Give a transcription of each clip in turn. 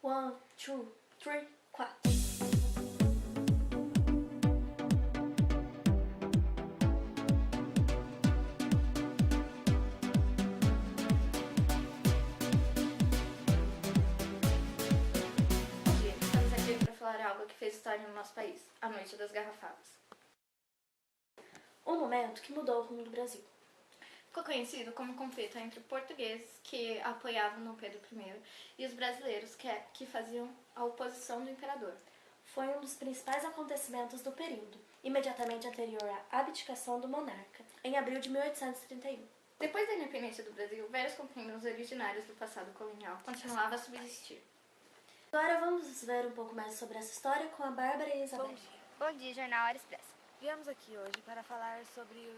1, 2, 3, 4. Estamos aqui para falar algo que fez história no nosso país, a Noite das Garrafadas. Um momento que mudou o rumo do Brasil. Ficou conhecido como conflito entre portugueses, que apoiavam Dom Pedro I, e os brasileiros, que faziam a oposição do imperador. Foi um dos principais acontecimentos do período, imediatamente anterior à abdicação do monarca, em abril de 1831. Depois da independência do Brasil, vários contínuos originários do passado colonial continuavam a subsistir. Agora vamos ver um pouco mais sobre essa história com a Bárbara e a Isabel. Bom dia, Jornal Hora Expressa. Viemos aqui hoje para falar sobre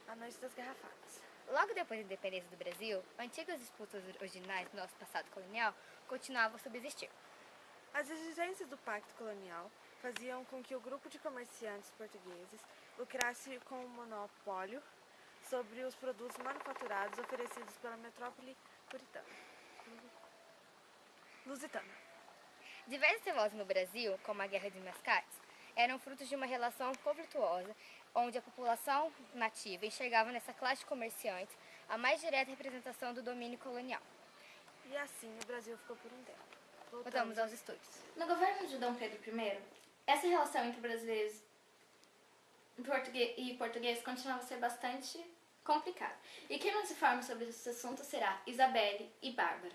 a Noite das Garrafadas. Logo depois da independência do Brasil, antigas disputas originais do nosso passado colonial continuavam a subsistir. As exigências do Pacto Colonial faziam com que o grupo de comerciantes portugueses lucrasse com o monopólio sobre os produtos manufaturados oferecidos pela metrópole lusitana. Diversas revoltas no Brasil, como a Guerra de Mascates, eram frutos de uma relação conflituosa, onde a população nativa enxergava nessa classe de comerciantes a mais direta representação do domínio colonial. E assim o Brasil ficou por um tempo. Voltamos aos estudos. No governo de Dom Pedro I, essa relação entre brasileiros e portugueses continuava a ser bastante complicada. E quem nos informa sobre esse assunto será Isabelle e Bárbara.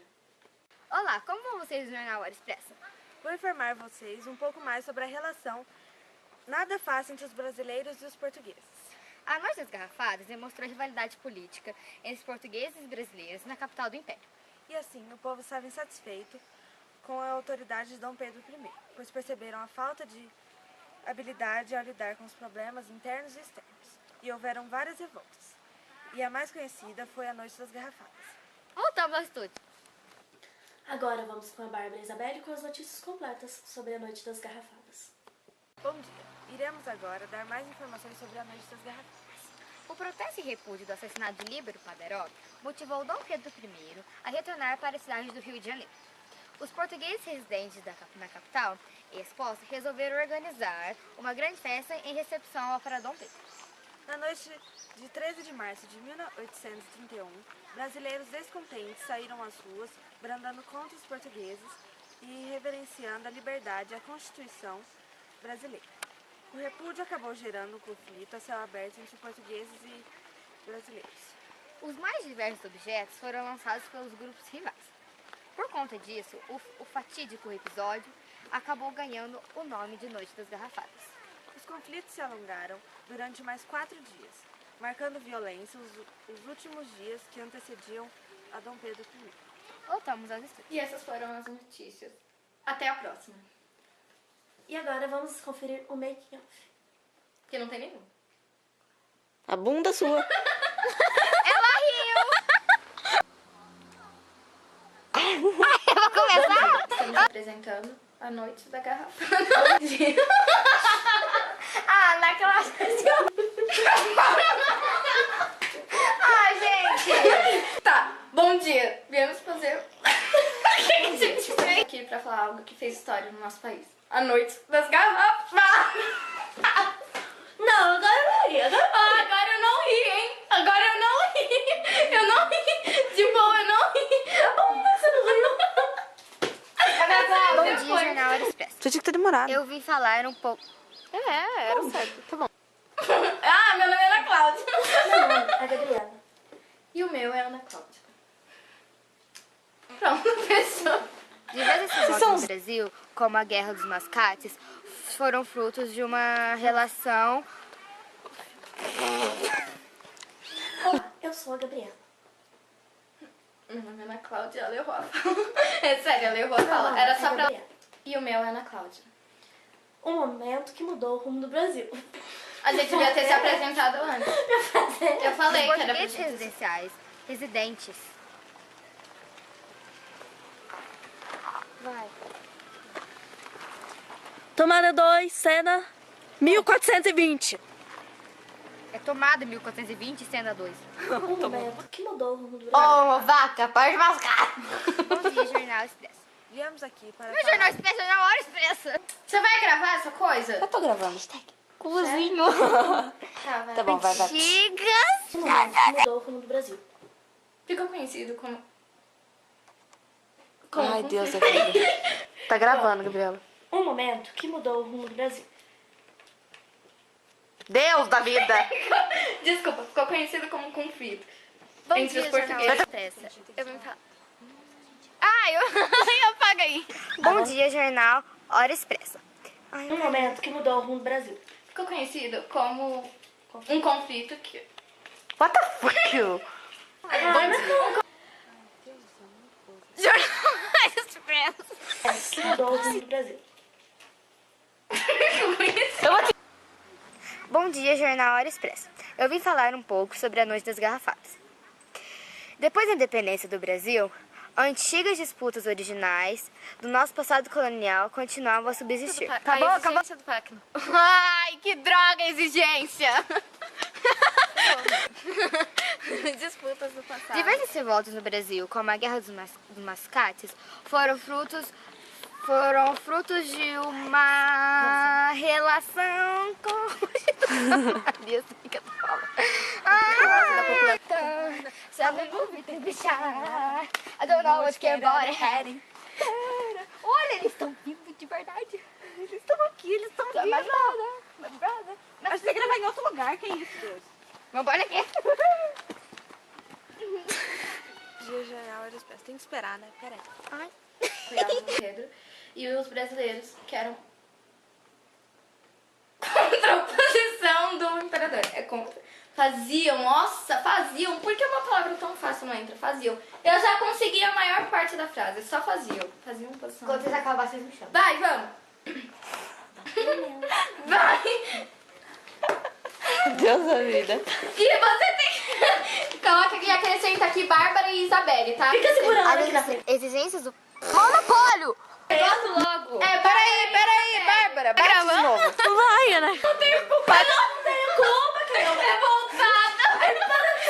Olá, como vão vocês no Jornal Hora Expressa? Vou informar vocês um pouco mais sobre a relação nada fácil entre os brasileiros e os portugueses. A Noite das Garrafadas demonstrou a rivalidade política entre os portugueses e brasileiros na capital do Império. E assim, o povo estava insatisfeito com a autoridade de Dom Pedro I, pois perceberam a falta de habilidade ao lidar com os problemas internos e externos. E houveram várias revoltas. E a mais conhecida foi a Noite das Garrafadas. Voltamos ao estúdio. Agora vamos com a Bárbara e a Isabel com as notícias completas sobre a Noite das Garrafadas. Bom dia. Iremos agora dar mais informações sobre a Noite das Garrafadas. O protesto e repúdio do assassinato de Líbero Paderó motivou Dom Pedro I a retornar para a cidade do Rio de Janeiro. Os portugueses residentes na capital, expostos, resolveram organizar uma grande festa em recepção para Dom Pedro. Na noite de 13 de março de 1831, brasileiros descontentes saíram às ruas, brandando contra os portugueses e reverenciando a liberdade e a Constituição brasileira. O repúdio acabou gerando um conflito a céu aberto entre portugueses e brasileiros. Os mais diversos objetos foram lançados pelos grupos rivais. Por conta disso, o fatídico episódio acabou ganhando o nome de Noite das Garrafadas. Os conflitos se alongaram durante mais 4 dias, marcando violência os últimos dias que antecediam a Dom Pedro I. Voltamos aos estudos. E essas foram as notícias. Até a próxima. E agora vamos conferir o making-of. Porque não tem nenhum. A bunda sua. Ela riu! Eu vou começar? Estamos apresentando a Noite da Garrafada. Na classe. Ai, gente! Tá, bom dia. Viemos fazer... O que a gente veio aqui pra falar algo que fez história no nosso país. A Noite das Garrafas. Não, agora eu não ri, Agora eu não ri, hein? Agora eu não ri. Eu não ri. De boa, eu não ri. Você não riu? Bom dia, Jornal Hora Expressa. Você tinha que ter demorado. Eu vim falar um pouco... Era certo. Tá bom. Ah, meu nome é Ana Cláudia. Meu nome é Gabriela. E o meu é Ana Cláudia. Pronto, fechou. Diversas revoltas no Brasil, como a Guerra dos Mascates, foram frutos de uma relação... Olá, eu sou a Gabriela. Meu nome é Ana Cláudia, ela errou a fala. É sério, ela errou a fala. Era só pra... Gabriela. E o meu é Ana Cláudia. Um momento que mudou o rumo do Brasil. A gente devia ter se apresentado antes. Eu falei que era pra Portugueses gente. residenciais, residentes. Vai. Tomada 2, cena 1420. É tomada 1420, cena 2. Um momento que mudou o rumo do Brasil. Ô, vaca, pode mascar! Bom dia, Jornal Expresso. Viemos aqui para Meu jornal expresso é na hora expressa. Você vai gravar essa coisa? Eu tô gravando. Cozinho. Tá, vai. Tá bom, vai. Antigas. Um momento que mudou o rumo do Brasil. Ficou conhecido como... Ai, Deus, é vida. Tá gravando, Gabriela. Um momento que mudou o rumo do Brasil. Deus da vida. Desculpa, ficou conhecido como conflito. Bom Entre dia, os jornal portugueses. expressa. Eu vim falar. Ah, eu apaga aí. Bom dia, jornal Hora Expressa. Um momento que mudou o rumo do Brasil. Ficou conhecido como um conflito que... What the fuck, you? Jornal Expressa. Que mudou o rumo do Brasil. Bom dia, jornal Hora Expressa. Eu vim falar um pouco sobre a Noite das Garrafadas. Depois da independência do Brasil, antigas disputas originais do nosso passado colonial continuavam a subsistir. Acabou do PAC. Ai, que droga, exigência! Disputas do passado. Diversas revoltas no Brasil, como a Guerra dos Mascates, foram frutos de uma relação com... Deus, que eu falo. I don't know what your body heading. Olha, eles estão vivos de verdade. Eles estão aqui, eles estão My vivos. brother, my brother. Acho que você gravar em outro lugar, que é isso, Deus? Meu bora aqui. Dia jornal Hora Expressa. Tem que esperar, né? Peraí. Apoiavam Pedro. E os brasileiros que eram contra a oposição do imperador. É contra. Faziam. Por que uma palavra tão fácil não entra? Faziam. Eu já consegui a maior parte da frase. Só faziam. Faziam oposição. Quando vocês acabarem, vocês me chamam. Vai, vamos. Vai. Deus da vida. E você tem... Coloca aqui, acrescenta aqui Bárbara e Isabelle, tá? Fica segurando aqui na frente. Exigências do monopólio. Logo. Peraí, Bárbara. Bate de novo. Vai, né? Não tenho culpa,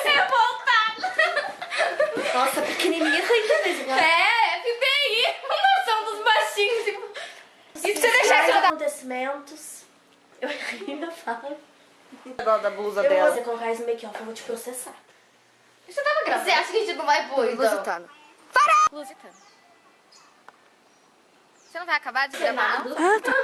Revoltada. Nossa, pequenininha foi também. É, FBI. Noção dos baixinhos. E se você deixar Principais essa... acontecimentos. Eu ainda falo. Igual da blusa Eu vou dela. você colocar isso no make-off, eu vou te processar. Você tava gravando? Você acha que a gente não vai pôr, então? Lusitano. Lusitano. Você não vai acabar de gravar, não? Senado.